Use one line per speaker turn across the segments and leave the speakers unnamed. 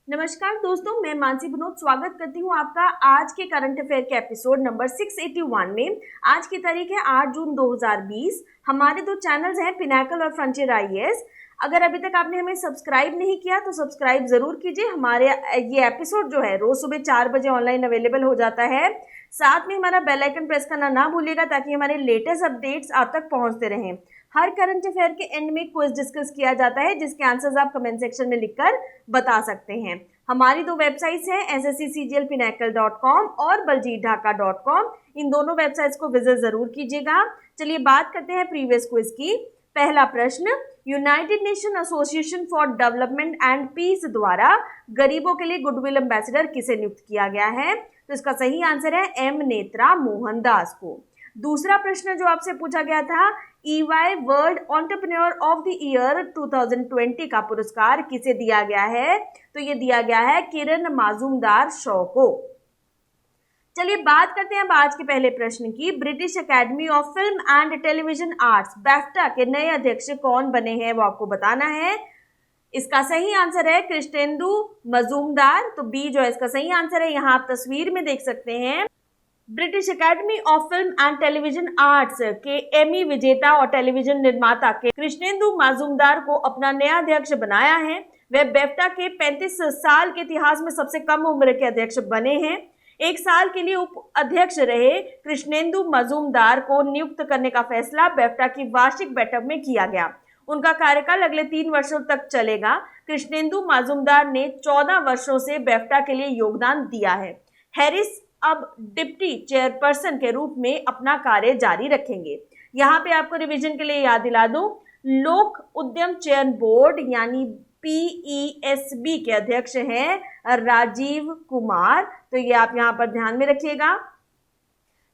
नमस्कार दोस्तों, मैं मानसी विनोद स्वागत करती हूँ आपका आज के करंट अफेयर के एपिसोड नंबर 681 में। आज की तारीख है 8 जून 2020। हमारे दो चैनल्स हैं, पिनाकल और फ्रंटियर आईएएस। अगर अभी तक आपने हमें सब्सक्राइब नहीं किया तो सब्सक्राइब जरूर कीजिए। हमारे ये एपिसोड जो है रोज सुबह 4 बजे ऑनलाइन अवेलेबल हो जाता है। साथ में हमारा बेल आइकन प्रेस करना ना भूलिएगा ताकि हमारे लेटेस्ट अपडेट्स आप तक पहुंचते रहें। हर करंट अफेयर के एंड में क्विज डिस्कस किया जाता है जिसके आंसर्स आप कमेंट सेक्शन में लिखकर बता सकते हैं। हमारी दो वेबसाइट्स हैं ssccglpinacle.com और baljeetdhaka.com। इन दोनों वेबसाइट्स को विजिट जरूर कीजिएगा। चलिए बात करते हैं प्रीवियस क्विज की। पहला प्रश्न, united nation association for development and peace द्वारा गरीबों के लिए गुडविल एम्बेसडर किसे नियुक्त किया गया है? तो इसका सही आंसर है एम नेत्रा मोहन दास को। दूसरा प्रश्न जो आपसे पूछा गया था, EY world entrepreneur of the year 2020 का पुरस्कार किसे दिया गया है? तो ये दिया गया है किरण माजूमदार शॉ को। चलिए बात करते हैं अब आज के पहले प्रश्न की। British Academy of Film and Television Arts BAFTA के नए अध्यक्ष कौन बने हैं वो आपको बताना है। इसका सही आंसर है कृष्णेंदु मजूमदार। तो बी जो है इसका सही आंसर है। यहाँ आप तस्वीर में देख सकते हैं British Academy of Film and Television arts के एमी विजेता और टेलीविजन निर्माता के कृष्णेंदु मजूमदार को अपना नया अध्यक्ष बनाया है। वे बेफ्टा के 35 साल के इतिहास में सबसे कम उम्र के अध्यक्ष बने हैं। एक साल के लिए उप अध्यक्ष रहे कृष्णेंदु मजूमदार को नियुक्त करने का फैसला बेफ्टा की वार्षिक बैठक में किया गया। उनका कार्यकाल अगले 3 वर्षों तक चलेगा। कृष्णेंदु मजूमदार ने 14 वर्षों से बेफ्टा के लिए योगदान दिया है। हैरिस अब डिप्टी चेयरपर्सन के रूप में अपना कार्य जारी रखेंगे। यहाँ पे आपको रिवीजन के लिए याद दिला दूं, लोक उद्यम चयन बोर्ड यानी PESB के अध्यक्ष हैं राजीव कुमार। तो ये आप यहाँ पर ध्यान में रखिएगा।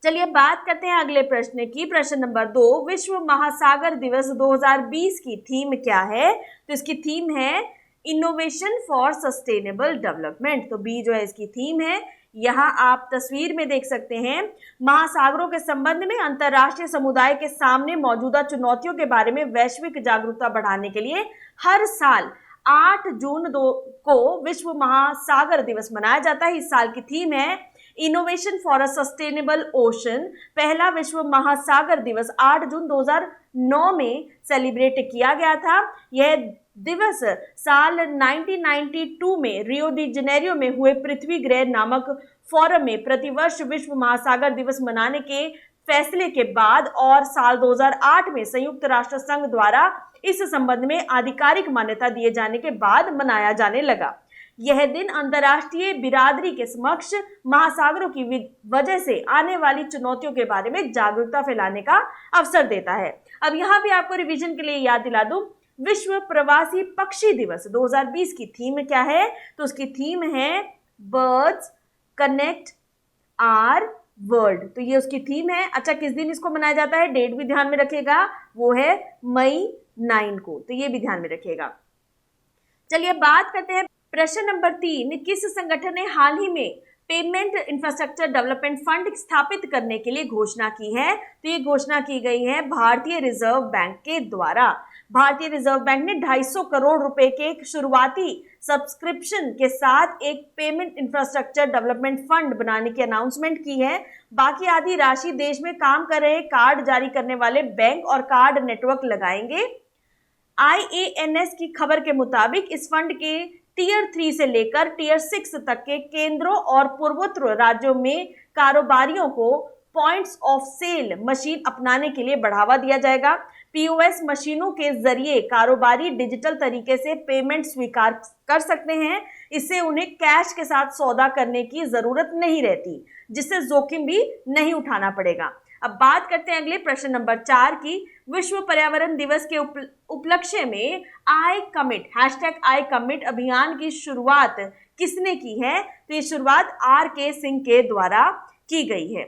चलिए बात करते हैं अगले प्रश्न की। प्रश्न नंबर 2, विश्व महासागर दिवस 2020 की थीम क्या है? तो इसकी थीम है इनोवेशन फॉर सस्टेनेबल डेवलपमेंट। तो बी जो है इसकी थीम है। यहाँ आप तस्वीर में देख सकते हैं महासागरों के संबंध में अंतर्राष्ट्रीय समुदाय के सामने मौजूदा चुनौतियों के बारे में वैश्विक जागरूकता बढ़ाने के लिए हर साल 8 जून को विश्व महासागर दिवस मनाया जाता है। इस साल की थीम है innovation for a sustainable ocean. पहला विश्व महासागर दिवस 8 जून 2009 में सेलिब्रेट किया गया था। यह दिवस साल 1992 में रियो डी जेनेरियो में हुए पृथ्वी ग्रह नामक फोरम में प्रतिवर्ष विश्व महासागर दिवस मनाने के फैसले के बाद और साल 2008 में संयुक्त राष्ट्र संघ द्वारा इस संबंध में आधिकारिक मान्यता दिए जाने के बाद मनाया जाने लगा। यह दिन अंतर्राष्ट्रीय बिरादरी के समक्ष महासागरों की वजह से आने वाली चुनौतियों के बारे में जागरूकता फैलाने का अवसर देता है। अब यहाँ भी आपको रिवीजन के लिए याद दिला दूं, विश्व प्रवासी पक्षी दिवस 2020 की थीम क्या है? तो उसकी थीम है बर्ड्स कनेक्ट आवर वर्ल्ड। तो ये उसकी थीम है। अच्छा, किस दिन इसको मनाया जाता है? डेट भी ध्यान में रखिएगा, वो है मई 9 को। तो ये भी ध्यान में रखिएगा। चलिए बात करते हैं प्रश्न नंबर 3, किस संगठन ने हाल ही में पेमेंट इंफ्रास्ट्रक्चर डेवलपमेंट फंड स्थापित करने के लिए घोषणा की है? तो ये घोषणा की गई है भारतीय रिजर्व बैंक के द्वारा। भारतीय रिजर्व बैंक ने 250 करोड़ रुपए के एक शुरुआती सब्सक्रिप्शन के साथ एक पेमेंट इंफ्रास्ट्रक्चर डेवलपमेंट फंड बनाने की अनाउंसमेंट की है। बाकी आधी राशि देश में काम कर रहे कार्ड जारी करने वाले बैंक और कार्ड नेटवर्क लगाएंगे। IANS की खबर के मुताबिक इस फंड के टियर 3 से लेकर टियर 6 तक के केंद्रों और पूर्वोत्तर राज्यों में कारोबारियों को पॉइंट्स ऑफ सेल मशीन अपनाने के लिए बढ़ावा दिया जाएगा। POS मशीनों के जरिए कारोबारी डिजिटल तरीके से पेमेंट स्वीकार कर सकते हैं। इससे उन्हें कैश के साथ सौदा करने की जरूरत नहीं रहती, जिससे जोखिम भी नहीं उठाना पड़ेगा। अब बात करते हैं अगले प्रश्न नंबर 4 की। विश्व पर्यावरण दिवस के उपलक्ष्य में आई कमिट अभियान की शुरुआत किसने की है? तो ये शुरुआत RK सिंह के द्वारा की गई है।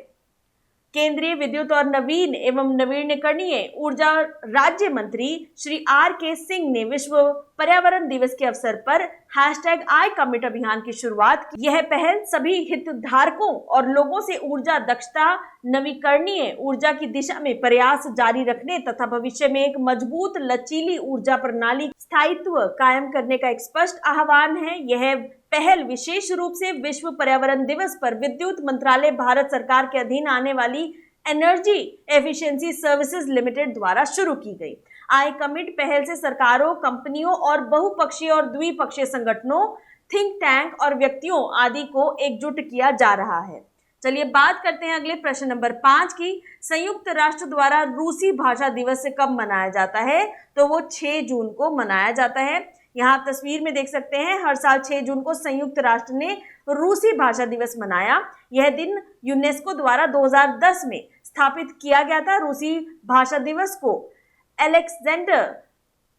केंद्रीय विद्युत और नवीन एवं नवीनकरणीय ऊर्जा राज्य मंत्री श्री RK सिंह ने विश्व पर्यावरण दिवस के अवसर पर #आई कमिट अभियान की शुरुआत की। यह पहल सभी हितधारकों और लोगों से ऊर्जा दक्षता, नवीकरणीय ऊर्जा की दिशा में प्रयास जारी रखने तथा भविष्य में एक मजबूत लचीली ऊर्जा प्रणाली स्थायित्व कायम करने का एक स्पष्ट आह्वान है। यह पहल विशेष रूप से विश्व पर्यावरण दिवस पर विद्युत मंत्रालय भारत सरकार के अधीन आने वाली एनर्जी एफिशिएंसी सर्विसेज लिमिटेड द्वारा शुरू की गई। आई कमिट पहल से सरकारों, कंपनियों और बहुपक्षीय और द्विपक्षीय संगठनों, थिंक टैंक और व्यक्तियों आदि को एकजुट किया जा रहा है। चलिए बात करते हैं अगले प्रश्न नंबर 5 की। संयुक्त राष्ट्र द्वारा रूसी भाषा दिवस कब मनाया जाता है? तो वो 6 जून को मनाया जाता है। यहाँ आप तस्वीर में देख सकते हैं, हर साल 6 जून को संयुक्त राष्ट्र ने रूसी भाषा दिवस मनाया। यह दिन यूनेस्को द्वारा 2010 में स्थापित किया गया था। रूसी भाषा दिवस को अलेक्जेंडर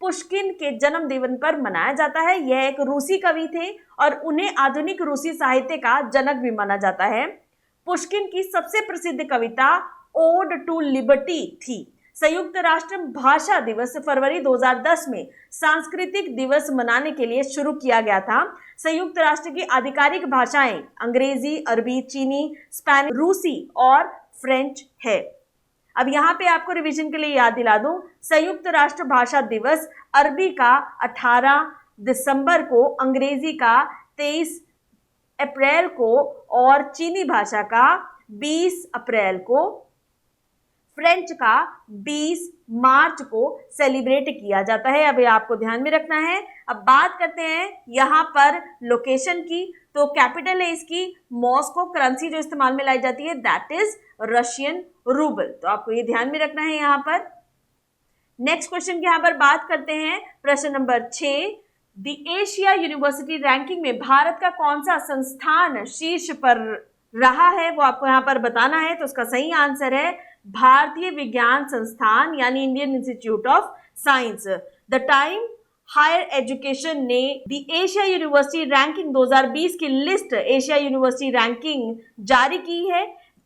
पुश्किन के जन्मदिन पर मनाया जाता है। यह एक रूसी कवि थे और उन्हें आधुनिक रूसी साहित्य का जनक भी माना जाता है। पुश्किन की सबसे प्रसिद्ध कविता ओड टू लिबर्टी थी। संयुक्त राष्ट्र भाषा दिवस फरवरी 2010 में सांस्कृतिक दिवस मनाने के लिए शुरू किया गया था। संयुक्त राष्ट्र की आधिकारिक भाषाएं अंग्रेजी, अरबी, चीनी, स्पेनिश, रूसी और फ्रेंच है। अब यहाँ पे आपको रिवीजन के लिए याद दिला दूं, संयुक्त राष्ट्र भाषा दिवस अरबी का 18 दिसंबर को, अंग्रेजी का 23 अप्रैल को और चीनी भाषा का 20 अप्रैल को, फ्रेंच का 20 मार्च को सेलिब्रेट किया जाता है। अभी आपको ध्यान में रखना है। अब बात करते हैं यहाँ पर लोकेशन की। तो कैपिटल है इसकी मॉस्को। करेंसी जो इस्तेमाल में लाई जाती है दैट इज रशियन रूबल। तो आपको ये ध्यान में रखना है यहाँ पर। नेक्स्ट क्वेश्चन की यहाँ पर बात करते हैं, प्रश्न number 6। The Asia university ranking में भारत का कौन सा संस्थान शीर्ष पर रहा है, वो आपको यहाँ पर बताना है। तो उसका सही आंसर है भारतीय विज्ञान संस्थान यानी Indian institute of science. The time higher education ने द एशिया यूनिवर्सिटी रैंकिंग 2020 की लिस्ट एशिया यूनिवर्सिटी रैंकिंग जारी की है।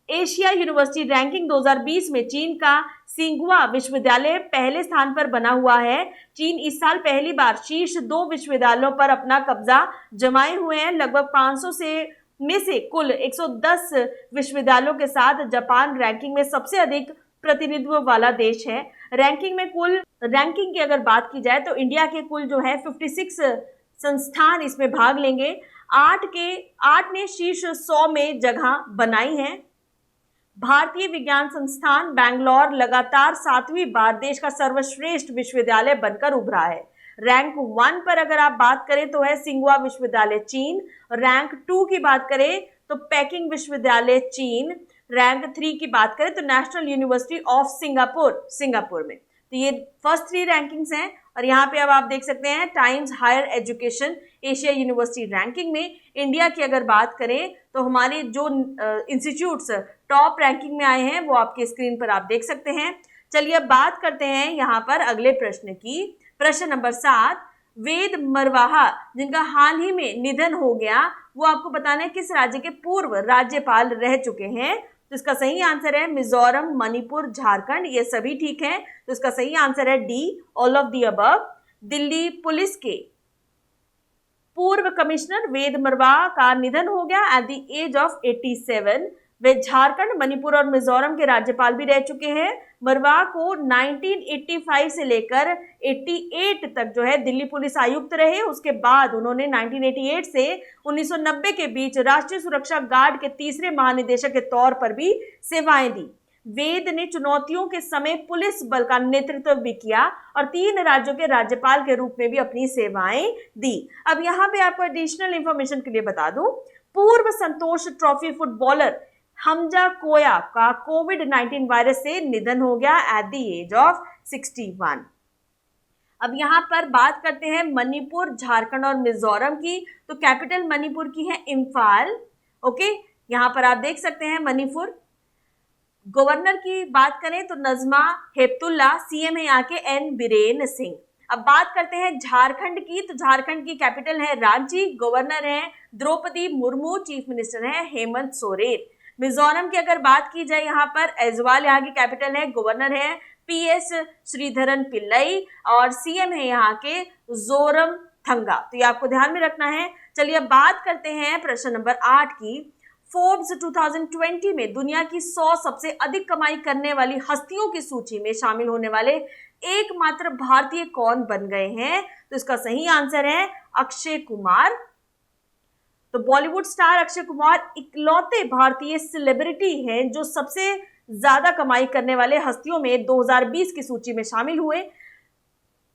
एशिया यूनिवर्सिटी रैंकिंग 2020 में चीन का सिंघुआ विश्वविद्यालय पहले स्थान पर बना हुआ है। चीन इस साल पहली बार शीर्ष 2 विश्वविद्यालयों पर अपना कब्जा जमाए हुए हैं। लगभग 500 में से कुल 110 विश्वविद्यालयों के साथ जापान रैंकिंग में सबसे अधिक प्रतिनिधित्व वाला देश है। रैंकिंग की अगर बात की जाए तो इंडिया के कुल जो है 56 संस्थान इसमें भाग लेंगे। 8 ने शीर्ष 100 में जगह बनाई है। भारतीय विज्ञान संस्थान बैंगलोर लगातार 7वीं बार देश का सर्वश्रेष्ठ विश्वविद्यालय बनकर उभरा है। रैंक 1 पर अगर आप बात करें तो है सिंघुआ विश्वविद्यालय चीन। रैंक 2 की बात करें तो पेकिंग विश्वविद्यालय चीन। रैंक 3 की बात करें तो नेशनल यूनिवर्सिटी ऑफ सिंगापुर में। तो ये फर्स्ट 3 रैंकिंग्स हैं। और यहाँ पे अब आप देख सकते हैं times higher education Asia university ranking में इंडिया की अगर बात करें तो हमारे जो इंस्टीट्यूट्स टॉप रैंकिंग में आए हैं वो आपके स्क्रीन पर आप देख सकते हैं। चलिए अब बात करते हैं यहाँ पर अगले प्रश्न की। प्रश्न नंबर 7। वेद मरवाहा जिनका हाल ही में निधन हो गया, वो आपको बताना है किस राज्य के पूर्व राज्यपाल रह चुके हैं। तो इसका सही आंसर है मिजोरम, मणिपुर, झारखंड। ये सभी ठीक है। तो इसका सही आंसर है D, all of the above. Delhi police के पूर्व कमिश्नर वेद मरवाहा का निधन हो गया एट द एज ऑफ 87। वे झारखंड, मणिपुर और मिजोरम के राज्यपाल भी रह चुके हैं। मरवाहा को 1985 से लेकर 88 तक जो है दिल्ली पुलिस आयुक्त रहे। उसके बाद उन्होंने 1988 से 1990 के बीच राष्ट्रीय सुरक्षा गार्ड के तीसरे महानिदेशक के तौर पर भी सेवाएं दी। वेद ने चुनौतियों के समय पुलिस बल का नेतृत्व भी किया और 3 राज्यों के राज्यपाल के रूप में भी अपनी सेवाएं दी। अब यहाँ पे आपको एडिशनल इंफॉर्मेशन के लिए बता दूं, पूर्व संतोष ट्रॉफी फुटबॉलर हमजा कोया का कोविड-19 वायरस से निधन हो गया एट द एज ऑफ 61। अब यहाँ पर बात करते हैं मणिपुर, झारखंड और मिजोरम की। तो कैपिटल मणिपुर की है इम्फाल। ओके, यहाँ पर आप देख सकते हैं मणिपुर। गवर्नर की बात करें तो नजमा हेपतुल्ला। सीएम है यहाँ के एन बीरेन सिंह। अब बात करते हैं झारखंड की। तो झारखंड की कैपिटल है रांची। गवर्नर है द्रौपदी मुर्मू। चीफ मिनिस्टर है हेमंत सोरेन। मिजोरम की अगर बात की जाए यहाँ पर ऐजवाल यहाँ की कैपिटल है। गवर्नर है पीएस श्रीधरन पिल्लई और सीएम है यहाँ के जोरम थंगा। तो ये आपको ध्यान में रखना है। चलिए अब बात करते हैं प्रश्न नंबर 8 की। फोर्ब्स 2020 में दुनिया की 100 सबसे अधिक कमाई करने वाली हस्तियों की सूची में शामिल होने वाले एकमात्र भारतीय कौन बन गए हैं? तो इसका सही आंसर है अक्षय कुमार। तो बॉलीवुड स्टार अक्षय कुमार इकलौते भारतीय सेलिब्रिटी हैं जो सबसे ज्यादा कमाई करने वाले हस्तियों में 2020 की सूची में शामिल हुए।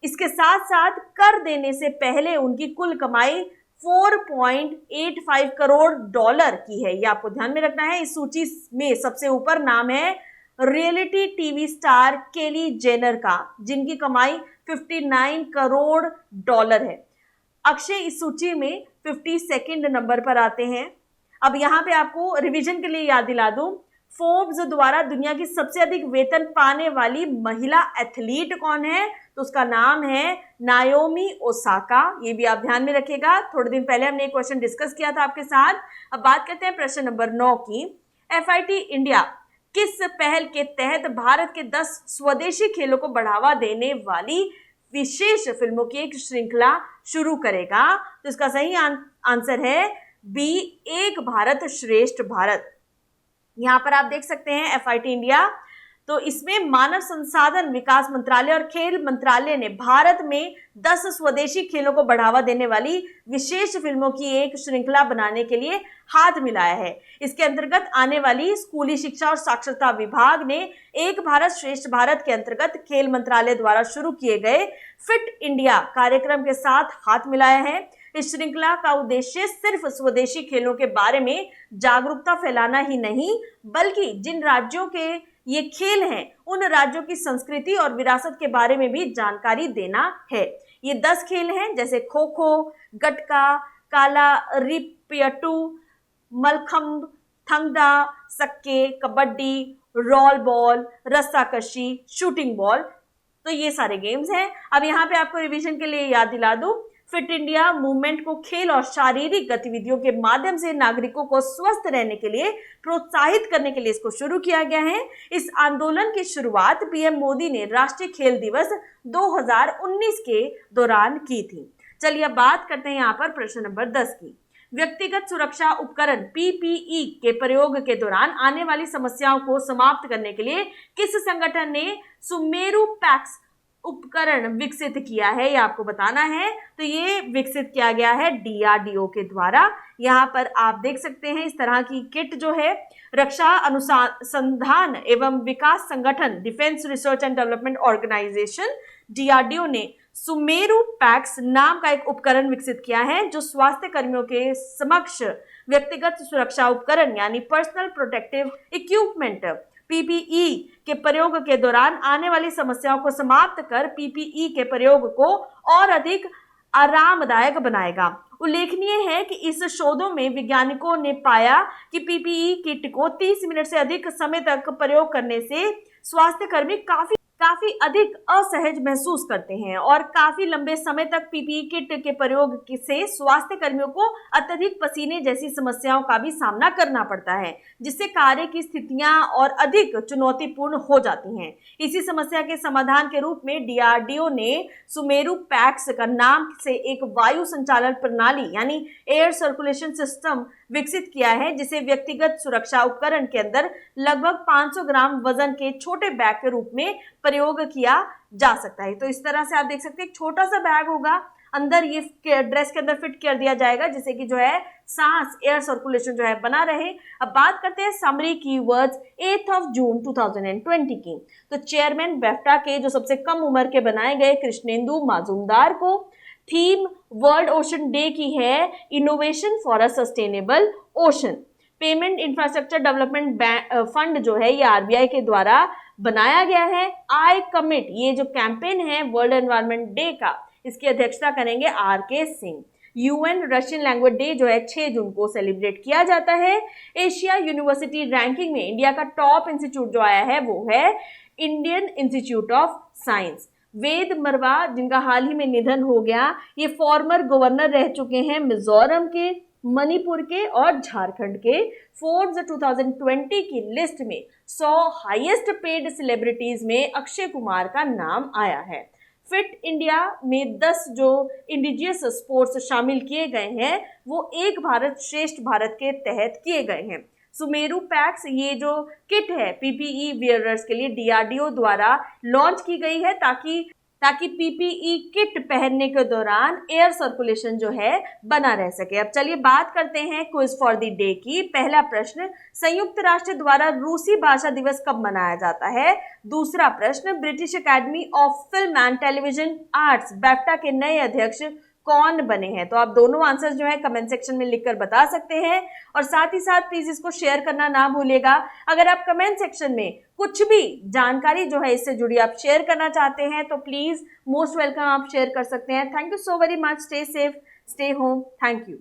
इसके साथ साथ कर देने से पहले उनकी कुल कमाई 4.85 करोड़ डॉलर की है। ये आपको ध्यान में रखना है। इस सूची में सबसे ऊपर नाम है रियलिटी टीवी स्टार केली जेनर का, जिनकी कमाई 59 करोड़ डॉलर है। अक्षय इस सूची में 52 नंबर पर आते हैं। अब यहाँ पे आपको रिवीजन के लिए याद दिला दूं, फोर्ब्स द्वारा दुनिया की सबसे अधिक वेतन पाने वाली महिला एथलीट कौन है, तो उसका नाम है नाओमी ओसाका। ये भी आप ध्यान में रखिएगा। थोड़े दिन पहले हमने एक क्वेश्चन डिस्कस किया था आपके साथ। अब बात करते हैं प्रश्न नंबर 9 की। FIT इंडिया किस पहल के तहत भारत के 10 स्वदेशी खेलों को बढ़ावा देने वाली विशेष फिल्मों की एक श्रृंखला शुरू करेगा? तो इसका सही आंसर है बी, एक भारत श्रेष्ठ भारत। यहां पर आप देख सकते हैं FIT इंडिया, तो इसमें मानव संसाधन विकास मंत्रालय और खेल मंत्रालय ने भारत में 10 स्वदेशी खेलों को बढ़ावा देने वाली विशेष फिल्मों की एक श्रृंखला बनाने के लिए हाथ मिलाया है। इसके अंतर्गत आने वाली स्कूली शिक्षा और साक्षरता विभाग ने एक भारत श्रेष्ठ भारत के अंतर्गत खेल मंत्रालय द्वारा शुरू किए गए फिट इंडिया कार्यक्रम के साथ हाथ मिलाया है। इस श्रृंखला का उद्देश्य सिर्फ स्वदेशी खेलों के बारे में जागरूकता फैलाना ही नहीं, बल्कि जिन राज्यों के ये खेल हैं उन राज्यों की संस्कृति और विरासत के बारे में भी जानकारी देना है। ये 10 खेल हैं, जैसे खो खो, गटका, काला रिपियटू, मलखंब, थंगड़ा, सक्के, कबड्डी, रोल बॉल, रस्साकशी, शूटिंग बॉल। तो ये सारे गेम्स हैं। अब यहाँ पे आपको रिवीजन के लिए याद दिला दूं, फिट इंडिया मूवमेंट को खेल और शारीरिक गतिविधियों के माध्यम से नागरिकों को स्वस्थ रहने के लिए प्रोत्साहित करने के लिए इसको शुरू किया गया है। इस आंदोलन की शुरुआत PM मोदी ने राष्ट्रीय खेल दिवस 2019 के दौरान की थी। चलिए अब बात करते हैं यहाँ पर प्रश्न नंबर 10 की। व्यक्तिगत सुरक्षा उपकरण PPE के प्रयोग के दौरान आने वाली समस्याओं को समाप्त करने के लिए किस संगठन ने सुमेरु पैक्स उपकरण विकसित किया है, ये आपको बताना है। तो ये विकसित किया गया है DRDO के द्वारा। यहाँ पर आप देख सकते हैं इस तरह की किट जो है रक्षा अनुसंधान एवं विकास संगठन defence research and development organisation DRDO ने सुमेरु पैक्स नाम का एक उपकरण विकसित किया है, जो स्वास्थ्य कर्मियों के समक्ष व्यक्तिगत सुरक्षा उपकरण यानी पर्सनल प्रोटेक्टिव इक्विपमेंट PPE के प्रयोग के दौरान आने वाली समस्याओं को समाप्त कर PPE के प्रयोग को और अधिक आरामदायक बनाएगा। उल्लेखनीय है कि इस शोधों में वैज्ञानिकों ने पाया कि PPE किट को 30 मिनट से अधिक समय तक प्रयोग करने से स्वास्थ्य कर्मी काफी अधिक असहज महसूस करते हैं और काफी लंबे समय तक PPE किट के प्रयोग से स्वास्थ्य कर्मियों को अत्यधिक पसीने जैसी समस्याओं का भी सामना करना पड़ता है, जिससे कार्य की स्थितियां और अधिक चुनौतीपूर्ण हो जाती हैं। इसी समस्या के समाधान के रूप में DRDO ने सुमेरु पैक्स का नाम से एक वायु संचालन प्रणाली यानी एयर सर्कुलेशन सिस्टम विकसित किया है, जिसे व्यक्तिगत सुरक्षा उपकरण के अंदर लगभग 500 ग्राम वजन के छोटे बैग के रूप में प्रयोग किया जा सकता है। तो इस तरह से आप देख सकते हैं एक छोटा सा बैग होगा, अंदर ये ड्रेस के अंदर फिट कर दिया जाएगा, जिससे कि जो है सांस एयर सर्कुलेशन जो है बना रहे। अब बात करते हैं समरी कीवर्ड्स 8 जून 2020 की। तो चेयरमैन बेफ्टा के जो सबसे कम उम्र के बनाए गए कृष्णेंदु माजुमदार को थीम वर्ल्ड ओशन डे की है innovation for a sustainable ocean. Payment infrastructure development fund जो है ये RBI के द्वारा बनाया गया है। आई कमिट ये जो कैंपेन है वर्ल्ड एनवायरनमेंट डे का, इसकी अध्यक्षता करेंगे RK Singh. UN Russian language day जो है 6 जून को सेलिब्रेट किया जाता है। एशिया यूनिवर्सिटी रैंकिंग में इंडिया का टॉप इंस्टीट्यूट जो आया है वो है इंडियन इंस्टीट्यूट ऑफ साइंस। वेद मरवा जिनका हाल ही में निधन हो गया, ये फॉर्मर गवर्नर रह चुके हैं मिजोरम के, मणिपुर के और झारखंड के। फोर्ब्स 2020 की लिस्ट में 100 हाईएस्ट पेड सेलिब्रिटीज में अक्षय कुमार का नाम आया है। फिट इंडिया में 10 जो इंडिजियस स्पोर्ट्स शामिल किए गए हैं वो एक भारत श्रेष्ठ भारत के तहत किए गए हैं। सुमेरु पैक्स ये जो किट है PPE वियरर्स के लिए DRDO द्वारा लॉन्च की गई है, ताकि पीपीई किट पहनने के दौरान एयर सर्कुलेशन जो है बना रह सके। अब चलिए बात करते हैं क्विज फॉर द डे की। पहला प्रश्न, संयुक्त राष्ट्र द्वारा रूसी भाषा दिवस कब मनाया जाता है? दूसरा प्रश्न, British Academy of Film and Television Arts BAFTA के नए अध्यक्ष कौन बने हैं? तो आप दोनों आंसर्स जो है कमेंट सेक्शन में लिखकर बता सकते हैं और साथ ही साथ प्लीज इसको शेयर करना ना भूलिएगा। अगर आप कमेंट सेक्शन में कुछ भी जानकारी जो है इससे जुड़ी आप शेयर करना चाहते हैं तो प्लीज मोस्ट वेलकम, आप शेयर कर सकते हैं। Thank you so very much. Stay safe, stay home. Thank you.